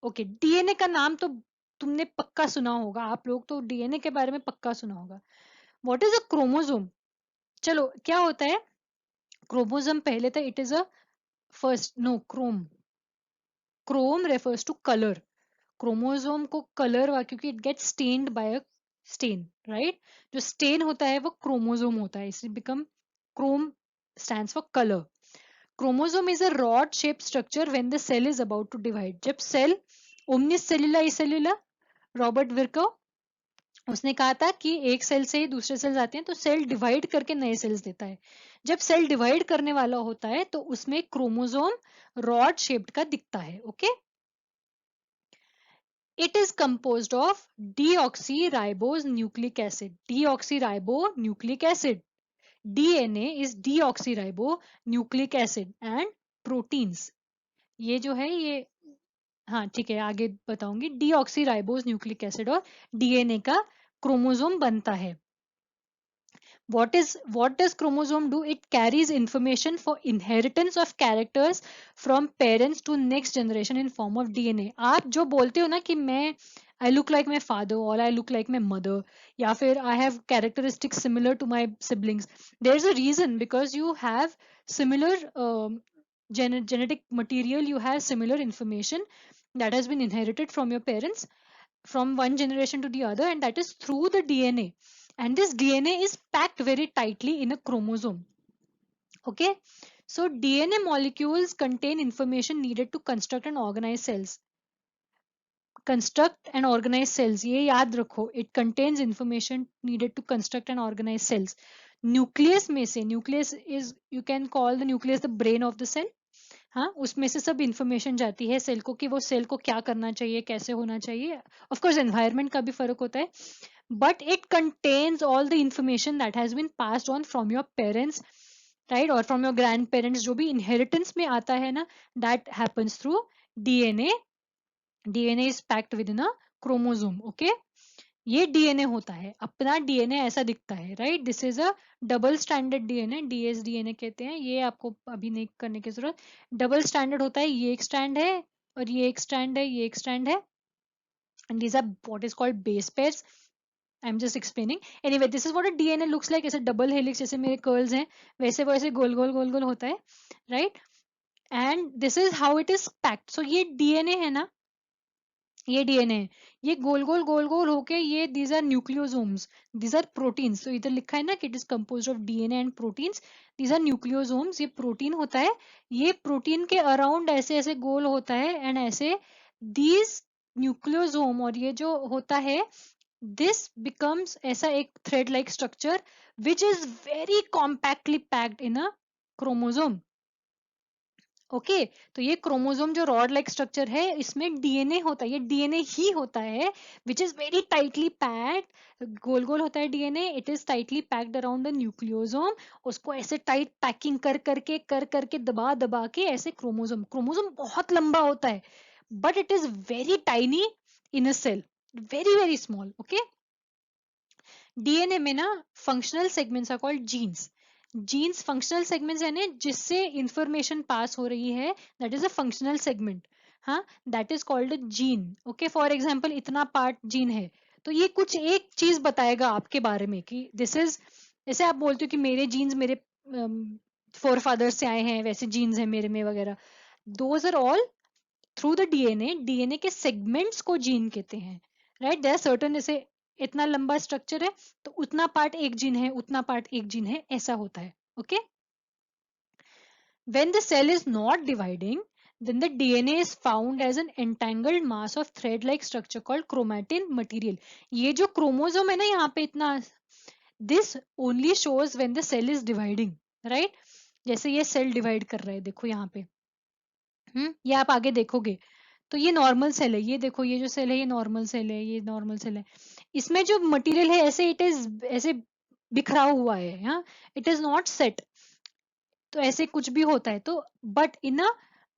Okay, DNA का नाम तो तुमने पक्का सुना होगा, आप लोग तो डीएनए के बारे में पक्का सुना होगा। What is a chromosome? चलो क्या होता है क्रोमोसोम? पहले था it is a first no chrome, chrome refers to colour. Chromosome को कलर हुआ क्योंकि it get stained by a stain, right? जो स्टेन होता है वो क्रोमोसोम होता है, इसे become chrome stands for colour. Chromosome is a rod shape structure when the cell is about to divide. जब सेल ओमनिस सेल्यूला सेल्यूला, रॉबर्ट विर्को उसने कहा था कि एक सेल से ही दूसरे सेल्स आते हैं तो सेल डिवाइड करके नए सेल्स देता है। जब सेल डिवाइड करने वाला होता है तो उसमें क्रोमोसोम रॉड शेप्ड का दिखता है। Okay, it is composed of deoxyribose nucleic acid. Deoxyribonucleic acid, DNA is deoxyribonucleic acid and proteins. ये जो है ये, हाँ ठीक है आगे बताऊंगी। डीऑक्सीराइबोज न्यूक्लिक एसिड और डीएनए का क्रोमोसोम बनता है। what does chromosome do? It carries information for inheritance of characters from parents to next generation in form of DNA. आप जो बोलते हो ना कि मैं I look like my father or I look like my mother या फिर I have characteristics similar to my siblings, there's a reason, because you have similar genetic material, you have similar information that has been inherited from your parents from one generation to the other, and that is through the DNA. And this DNA is packed very tightly in a chromosome. Okay, so DNA molecules contain information needed to construct and organize cells. Construct and organize cells, ये याद रखो, it contains information needed to construct and organize cells. Nucleus में से, nucleus is, you can call the nucleus the brain of the cell. हाँ, उसमें से सब information जाती है सेल को कि वो सेल को क्या करना चाहिए, कैसे होना चाहिए। ऑफ कोर्स एनवायरनमेंट का भी फर्क होता है, but it contains all the information that has been passed on from your parents, right, or from your grandparents, जो भी inheritance में आता है ना, that happens through DNA. DNA is packed within a chromosome. Okay, ये DNA होता है, अपना डीएनए ऐसा दिखता है, right? This is a double standard DNA, DS DNA कहते हैं। ये आपको अभी नहीं करने की जरूरत, डबल स्टैंडर्ड होता है। ये एक स्टैंड है और ये एक स्टैंड है, ये एक स्टैंड है, and these are what is called base pairs. I am just explaining. Anyway, this is what a DNA looks like. ऐसे डबल हेलिक्स, जैसे मेरे कर्ल्स हैं वैसे वैसे गोल गोल गोल गोल होता है, right? And this is how it is packed. So ये डीएनए है ना, ये डीएनए है, ये गोल गोल होके ये these are nucleosomes, these are proteins. तो इधर लिखा है ना कि it is composed of DNA and proteins, these are nucleosomes. ये प्रोटीन होता है, ये प्रोटीन के अराउंड ऐसे ऐसे गोल होता है, एंड ऐसे दीज न्यूक्लियोसोम, और ये जो होता है दिस बिकम्स ऐसा एक thread like structure which is very compactly packed in a chromosome. Okay, तो ये क्रोमोसोम जो रॉड लाइक स्ट्रक्चर है इसमें डीएनए होता है, ये डीएनए ही होता है which is very tightly packed, गोल गोल होता है DNA, it is tightly packed around the nucleosome. उसको ऐसे टाइट पैकिंग कर करके दबा दबा के ऐसे क्रोमोसोम, क्रोमोसोम बहुत लंबा होता है but it is very tiny in a cell, very very small. Okay, DNA में ना functional segments are called genes. Genes functional segments यानी जिससे इंफॉर्मेशन पास हो रही है, that is a functional segment. हाँ, that is called a gene. Okay, for example इतना part gene है तो ये कुछ एक चीज बताएगा आपके बारे में कि दिस इज, जैसे आप बोलते हो कि मेरे जीन्स मेरे फोर फादर्स से आए हैं, वैसे जीन्स है मेरे में वगैरह, those are all through the DNA. DNA के सेगमेंट्स को जीन कहते हैं, राइट? देयर आर सर्टेन, जैसे इतना लंबा स्ट्रक्चर है तो उतना पार्ट एक जीन है, उतना पार्ट एक जीन है, ऐसा होता है। Okay, when the cell is not dividing, then the DNA is found as an entangled mass of thread like structure called chromatin material. ये जो क्रोमोसोम है ना यहाँ पे इतना, this only shows when the cell is dividing, right? जैसे ये cell divide कर रहा है, देखो यहाँ पे, ये आप आगे देखोगे तो ये नॉर्मल सेल है, ये देखो ये जो सेल है ये नॉर्मल सेल है, ये नॉर्मल सेल है। इसमें जो मटेरियल है ऐसे इट इज ऐसे बिखरा हुआ है, हाँ, इट इज नॉट सेट। तो ऐसे कुछ भी होता है तो, but in a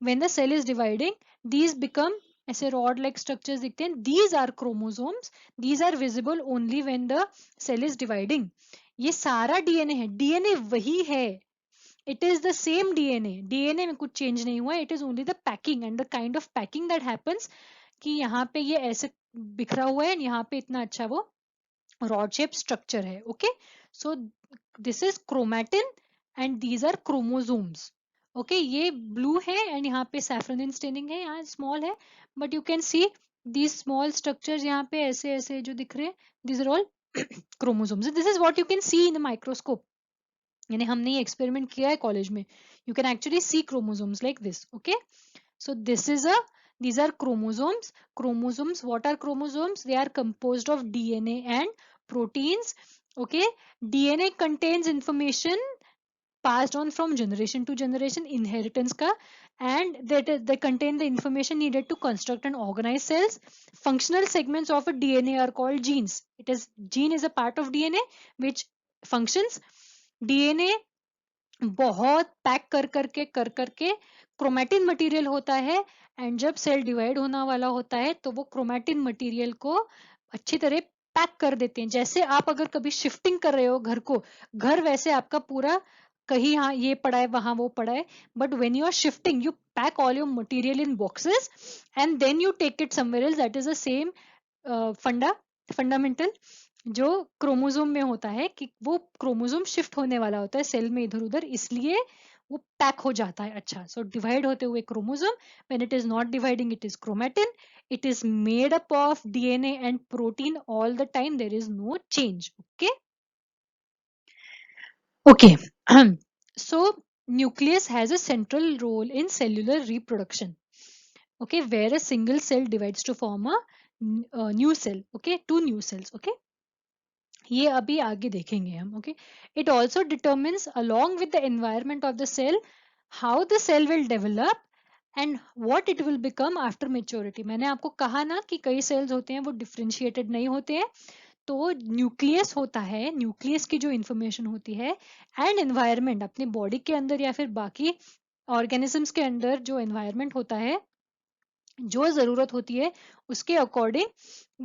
when the cell is dividing these become ऐसे रॉड लाइक स्ट्रक्चर्स दिखते हैं, these are chromosomes, these are visible only when the cell is dividing. ये सारा डीएनए है, डीएनए वही है, it is the same DNA, DNA में कुछ चेंज नहीं हुआ, it is only the packing and the kind of packing that happens कि यहाँ पे ये ऐसे बिखरा हुआ है, यहाँ पे इतना अच्छा वो रॉड शेप स्ट्रक्चर है. Okay, so this is chromatin and these are chromosomes. Okay, ये ब्लू है एंड यहाँ पे सैफ्रनिन स्टेनिंग है, यहाँ स्मॉल है, but you can see these small structures यहाँ पे ऐसे ऐसे जो दिख रहे हैं, these are all chromosomes. This is what you can see in the microscope. यानी हमने ये एक्सपेरिमेंट किया है कॉलेज में. You can actually C chromosomes like this. Okay, so these are chromosomes. Chromosomes, what are chromosomes? They are composed of DNA and proteins. Okay, DNA contains information passed on from generation to generation, inheritance ka, and they contain the information needed to construct and organize cells. Functional segments of a DNA are called genes. Gene is a part of DNA which functions. DNA बहुत pack कर करके chromatin material होता है, and जब cell divide होना वाला होता है तो वो क्रोमैटिन मटेरियल को अच्छी तरह पैक कर देते हैं. जैसे आप अगर कभी शिफ्टिंग कर रहे हो घर को, घर वैसे आपका पूरा कहीं हाँ ये पड़ा है वहां वो पड़ा है, but when you are shifting you pack all your material in boxes and then you take it somewhere else. That is the same fundamental जो क्रोमोसोम में होता है कि वो क्रोमोसोम शिफ्ट होने वाला होता है सेल में इधर उधर, इसलिए वो पैक हो जाता है. अच्छा, सो डिवाइड होते हुए chromosome, when it is not dividing it is chromatin. It is made up of DNA and protein all the time, there is no change. Okay okay so nucleus has a central role in cellular reproduction. Okay, where a single cell divides to form a new cell. Okay, two new cells. Okay, ये अभी आगे देखेंगे हम. Okay, it also determines along with the environment of the cell how the cell will develop and what it will become after maturity. मैंने आपको कहा ना कि कई सेल्स होते हैं वो डिफरेंशिएटेड नहीं होते हैं. तो न्यूक्लियस होता है, न्यूक्लियस की जो इंफॉर्मेशन होती है एंड एनवायरमेंट, अपने बॉडी के अंदर या फिर बाकी ऑर्गेनिजम्स के अंदर जो एनवायरमेंट होता है, जो जरूरत होती है उसके according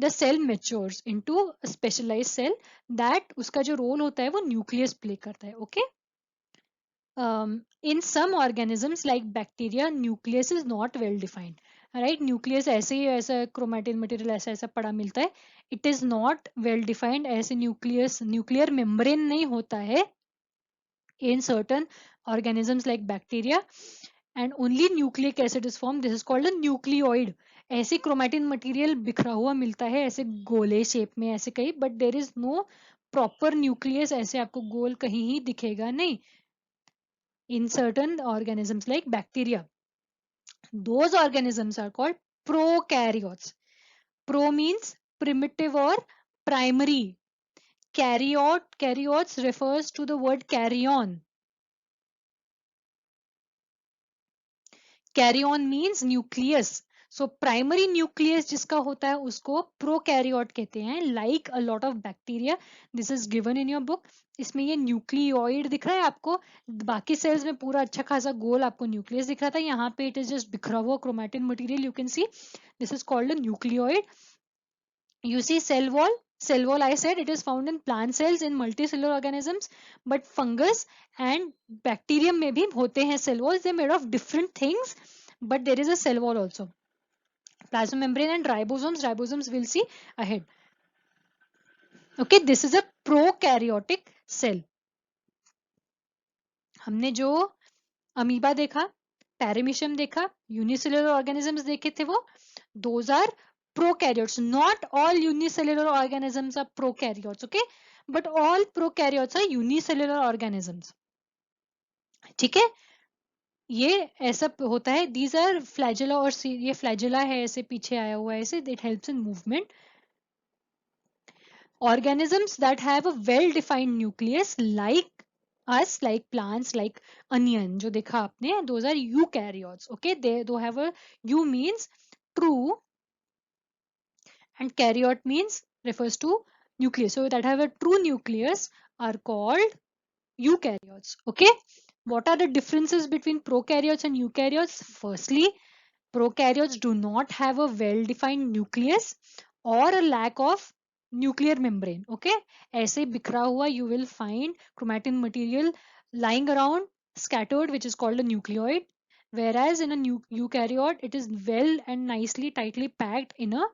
the cell matures into specialised cell. That उसका जो रोल होता है वो न्यूक्लियस प्ले करता है. Okay, in some organisms like bacteria nucleus is not well defined. Right, nucleus ऐसे ही ऐसा क्रोमैटिन मटेरियल ऐसा ऐसा पड़ा मिलता है. It is not well defined. ऐसे न्यूक्लियर मेम्ब्रेन नहीं होता है in certain organisms like bacteria, and only nucleic acid is formed. This is called a nucleoid. ऐसे क्रोमैटिन मटेरियल बिखरा हुआ मिलता है ऐसे गोले शेप में ऐसे कहीं, but there is no proper nucleus. ऐसे आपको गोल कहीं ही दिखेगा नहीं in certain organisms like bacteria. Those organisms are called prokaryotes. Pro means primitive or primary. Karyotes refers to the word carry-on. Carry-on means nucleus. So primary nucleus जिसका होता है उसको prokaryote कहते हैं. Like a lot of bacteria. This is given in your book. इसमें ये nucleoid दिख रहा है आपको. बाकी सेल्स में पूरा अच्छा खासा गोल आपको न्यूक्लियस दिख रहा था. यहाँ पे इट इज जस्ट बिखरा हुआ chromatin material. You can see this is called a nucleoid. You see cell wall. Cell wall, I said, it is found in plant cells in multicellular organisms, but fungus and bacterium में भी होते हैं cell walls. They are made of different things, but there is a cell wall also. Plasma membrane and ribosomes. Ribosomes we'll see ahead. Okay, this is a prokaryotic cell. हमने जो amoeba देखा, paramecium देखा, unicellular organisms देखे थे वो, those are prokaryotes. Not all unicellular organisms are prokaryotes, okay, but all prokaryotes are unicellular organisms. ठीक है, ये ऐसा होता है. these are flagella, और ये flagella है ऐसे पीछे आया हुआ है ऐसे. it helps in movement. Organisms that have a well defined nucleus like us, like plants, like onion जो देखा आपने, those are eukaryotes. Okay, they have a U means true and karyote means refers to nucleus. So that have a true nucleus are called eukaryotes. Okay, what are the differences between prokaryotes and eukaryotes? Firstly, prokaryotes do not have a well defined nucleus or a lack of nuclear membrane. Okay, ऐसे बिखरा हुआ you will find chromatin material lying around scattered, which is called a nucleoid. whereas in a eukaryote it is well and nicely tightly packed in a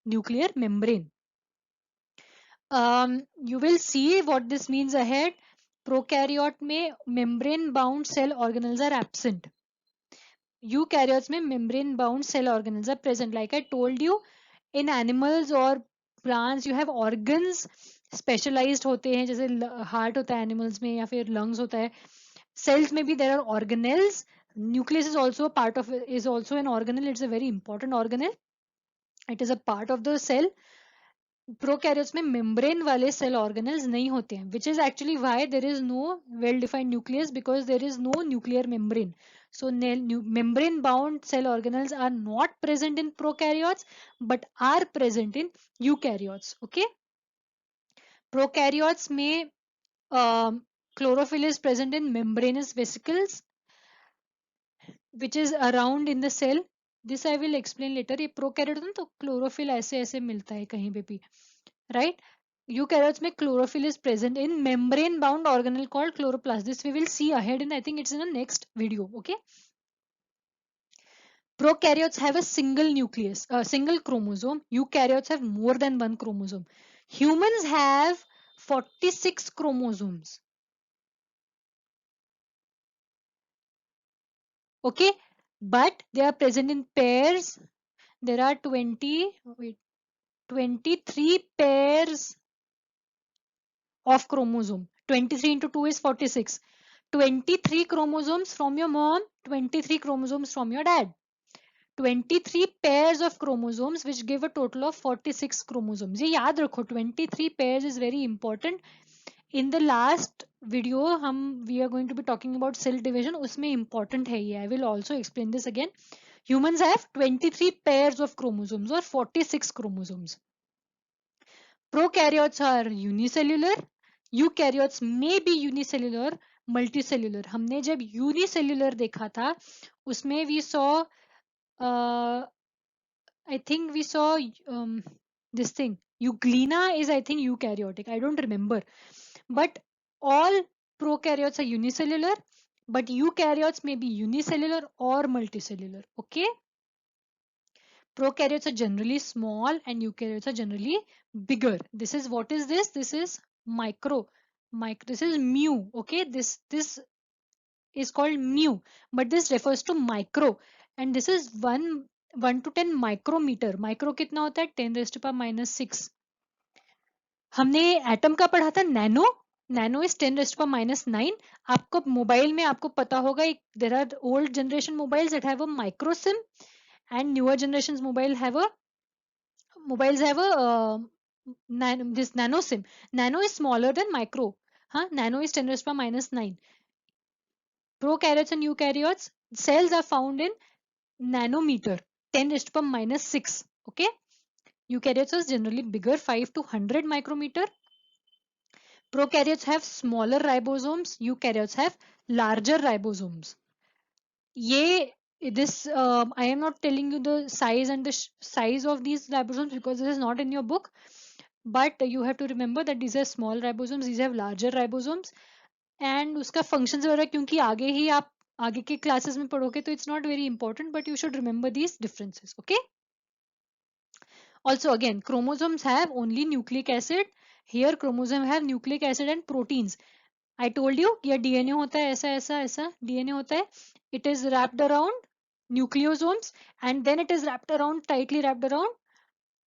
nuclear membrane. You will see what this means ahead. Prokaryote में membrane bound cell organelles are absent. Eukaryotes में membrane bound cell organelles are present. Like I told you, in animals or plants you have organs specialized होते हैं, जैसे heart होता है animals में या फिर lungs होता है. Cells में भी there are organelles. Nucleus is also a part of, is also an organelle. It's a very important organelle. It is a part of the cell. Prokaryotes में मेम्ब्रेन वाले सेल ऑर्गेनल्स नहीं होते हैं, which is actually why there is no well defined nucleus, because there is no nuclear membrane. So membrane bound cell organelles are not present in prokaryotes but are present in eukaryotes. Okay, prokaryotes में chlorophyll is present in membranous vesicles which is around in the cell. This I will explain later. ये prokaryote में तो chlorophyll ऐसे ऐसे मिलता है कहीं पे भी, right? Eukaryotes में chlorophyll is present in membrane bound organelle called chloroplast. This we will see ahead, and I think it's in the next video. Okay. Prokaryotes have a single nucleus, a single chromosome. Eukaryotes have more than one chromosome. Humans have 46 chromosomes. Okay, but they are present in pairs. There are 23 pairs of chromosome. 23 into 2 is 46. 23 chromosomes from your mom, 23 chromosomes from your dad. 23 pairs of chromosomes which give a total of 46 chromosomes. ये याद रखो, 23 pairs is very important. In the last video we are going to be talking about cell division, उसमें important है ये. I will also explain this again. Humans have 23 pairs of chromosomes or 46 chromosomes. Prokaryotes are unicellular. Eukaryotes may be unicellular, multicellular. हमने जब unicellular देखा था उसमें we saw I think we saw this thing. Euglena is I think eukaryotic. I don't remember. But all prokaryotes are unicellular, but eukaryotes may be unicellular or multicellular. Okay. Prokaryotes are generally small and eukaryotes are generally bigger. This is, what is this? This is micro. This is mu. Okay, this is called mu, but this refers to micro, and this is 1 to 10 micrometer. Micro कितना होता है? 10 raised to power minus 6. हमने atom का पढ़ा था nano. Nano is 10 raised to power minus 9. आपको mobile में आपको पता होगा, there are old generation mobiles that have a micro SIM and newer generations mobiles have a this nano sim. Nano is smaller than micro. Nano is 10 raised to power minus 9. Prokaryotes and eukaryotes cells are found in nanometer, 10 raised to power minus 6. Okay, eukaryotes are generally bigger, 5 to 100 micrometer. Prokaryotes have smaller ribosomes. Eukaryotes have larger ribosomes. ये this I am not telling you the size and the size of these ribosomes because this is not in your book, but you have to remember that these are small ribosomes, these have larger ribosomes, and उसका functions वगैरह क्योंकि आगे ही आप आगे के classes में पढ़ोगे तो it's not very important, but you should remember these differences. Okay. Also again, chromosomes have only nucleic acid. Here chromosome have nucleic acid and proteins. I told you ये DNA होता है ऐसा ऐसा ऐसा DNA होता है. It is wrapped around nucleosomes and then it is wrapped around, tightly wrapped around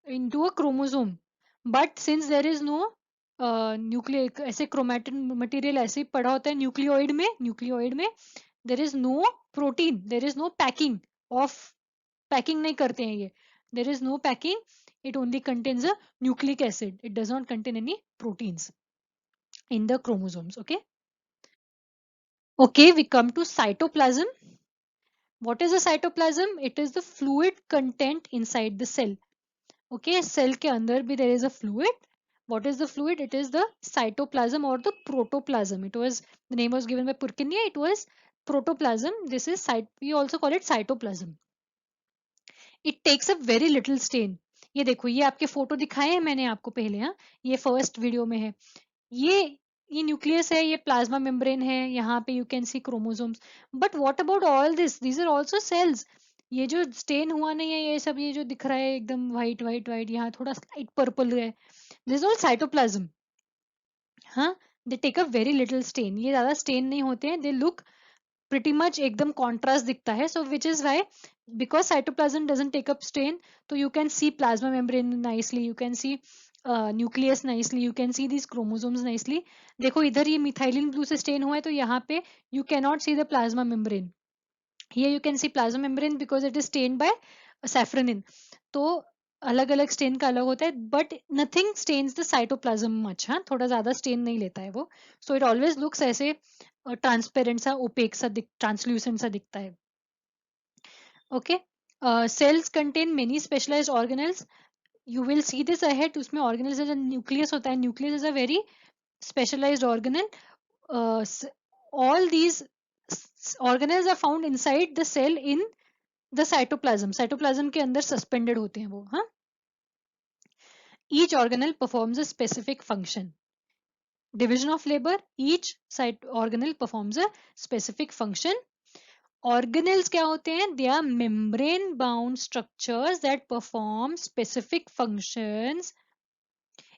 into a chromosome. But since there is no nucleic ऐसे chromatin material ऐसे पड़ा होता है न्यूक्लियोइड में there is no protein, there is no packing of, packing नहीं करते हैं ये, there is no packing, it only contains a nucleic acid, it does not contain any proteins in the chromosomes. Okay. Okay, we come to cytoplasm. What is a cytoplasm? It is the fluid content inside the cell. Okay, cell के अंदर भी there is a fluid. What is the fluid? It is the cytoplasm or the protoplasm. It was, the name was given by Purkinje. It was protoplasm. This is we also call it cytoplasm. It takes a very little stain. ये देखो, ये आपके photo दिखाए हैं मैंने आपको पहले. ये फर्स्ट वीडियो में है. ये ये न्यूक्लियस है, ये प्लाज्मा मेम्ब्रेन है, यहाँ पे you can see chromosomes, but what about all this, these are also cells. ये जो स्टेन हुआ नहीं है, ये सब ये जो दिख रहा है एकदम व्हाइट व्हाइट व्हाइट, यहाँ थोड़ा स्लाइट पर्पल है, दिस ऑल साइटोप्लाज्म। हाँ, they take a very little stain, ये ज्यादा स्टेन नहीं होते हैं, दे लुक pretty much एकदम contrast दिखता है, so which is why because cytoplasm doesn't take up strain, so you can see plasma membrane nicely, you can see nucleus nicely, you can see these chromosomes nicely. देखो इधर ये methylene blue से stand हुआ है, तो यहाँ पे you cannot see the plasma membrane, here you can see plasma membrane because it is stained by saffronin. तो अलग अलग स्टेन का अलग होता है, but nothing stains the cytoplasm much, हाँ थोड़ा ज्यादा स्टेन नहीं लेता है वो, सो इट ऑलवेज लुक्स ऐसे ट्रांसपेरेंट सा, ओपेक सा, ट्रांसल्यूसेंट सा दिखता है। Okay, cells contain many specialised organelles, you will see this ahead, उसमें ऑर्गेनेल्स जो न्यूक्लियस होता है, nucleus is a very specialised organelle, all these organelles are found inside the cell in the cytoplasm, cytoplasm के अंदर suspended होते हैं वो, हाँ। each organelle performs a specific function, division of labor, each organelle performs a specific function. Organelles क्या होते हैं? They are membrane bound structures that perform specific functions,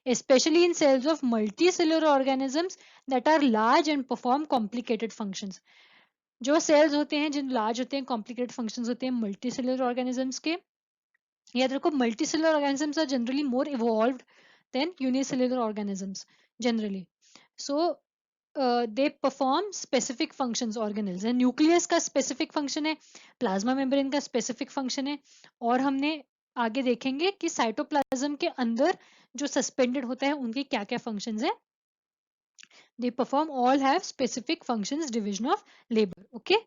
especially in cells of multicellular organisms that are large and perform complicated functions. जो cells होते हैं, जिन large होते हैं, complicated functions होते हैं multicellular organisms के, याद रखो multicellular organisms are generally more evolved than unicellular organisms generally. So they perform specific functions, organelles, and nucleus का specific function है, plasma membrane का specific function है, और हमने आगे देखेंगे कि साइटोप्लाज्म के अंदर जो सस्पेंडेड होता है उनके क्या क्या फंक्शंस है, they perform all have specific functions, division of labor. Okay,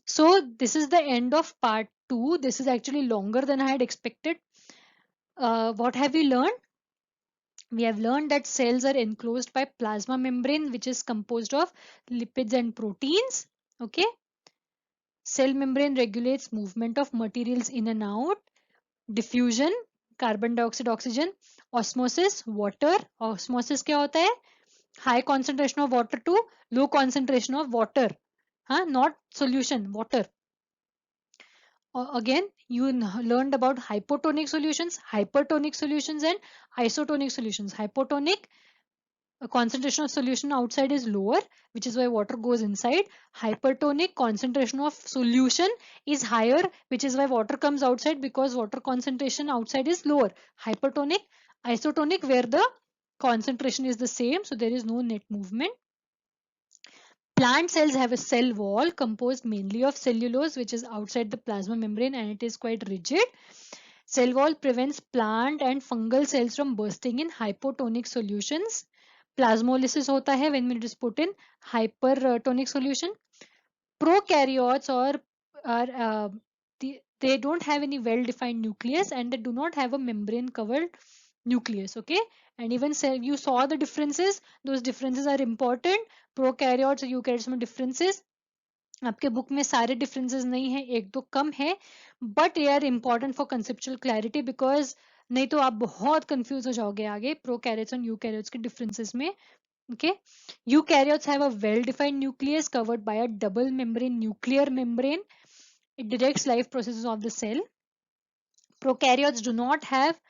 so this is the end of part 2. This is actually longer than I had expected. What have we learned? We have learned that cells are enclosed by plasma membrane, which is composed of lipids and proteins. Okay, cell membrane regulates movement of materials in and out, diffusion carbon dioxide oxygen, osmosis water, osmosis क्या होता है? High concentration of water to low concentration of water, huh? Not solution, water. Again, you learned about hypotonic solutions, hypertonic solutions, and isotonic solutions. Hypotonic, concentration of solution outside is lower, which is why water goes inside. Hypertonic, concentration of solution is higher, which is why water comes outside, because water concentration outside is lower. Hypertonic. Isotonic, where the concentration is the same, so there is no net movement. Plant cells have a cell wall composed mainly of cellulose, which is outside the plasma membrane, and it is quite rigid. Cell wall prevents plant and fungal cells from bursting in hypotonic solutions. Plasmolysis hota hai when it is put in hypertonic solution. Prokaryotes are they don't have any well-defined nucleus, and they do not have a membrane-covered nucleus. Okay, and even you saw the differences. Those differences are important. Prokaryotes और eukaryotes में differences, आपके book में सारे differences नहीं है, एक दो कम है, but they are important for conceptual clarity, because नहीं तो आप बहुत कंफ्यूज हो जाओगे आगे प्रोकैरियोट्स और यूकैरियोट्स के डिफरेंसेस में. Okay, eukaryotes have a well-defined nucleus covered by a double membrane, nuclear membrane. It directs life processes of the cell. Prokaryotes do not have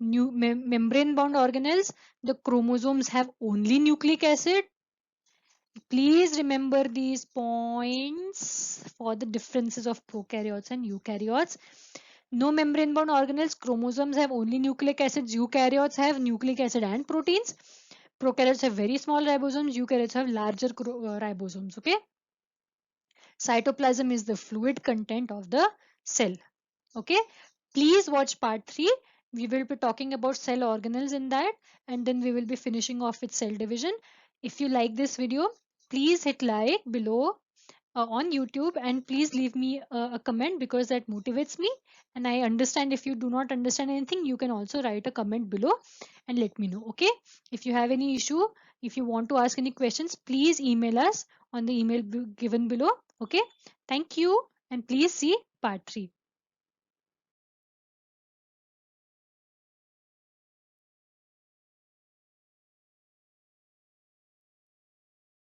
membrane-bound organelles. The chromosomes have only nucleic acid. Please remember these points for the differences of prokaryotes and eukaryotes. No membrane-bound organelles. Chromosomes have only nucleic acids. Eukaryotes have nucleic acid and proteins. Prokaryotes have very small ribosomes. Eukaryotes have larger ribosomes. Okay. Cytoplasm is the fluid content of the cell. Okay. Please watch part 3. We will be talking about cell organelles in that, and then we will be finishing off with cell division. If you like this video, please hit like below on YouTube, and please leave me a comment, because that motivates me, and I understand if you do not understand anything, you can also write a comment below and let me know. Okay, if you have any issue, if you want to ask any questions, please email us on the email given below. Okay, thank you, and please see part 3.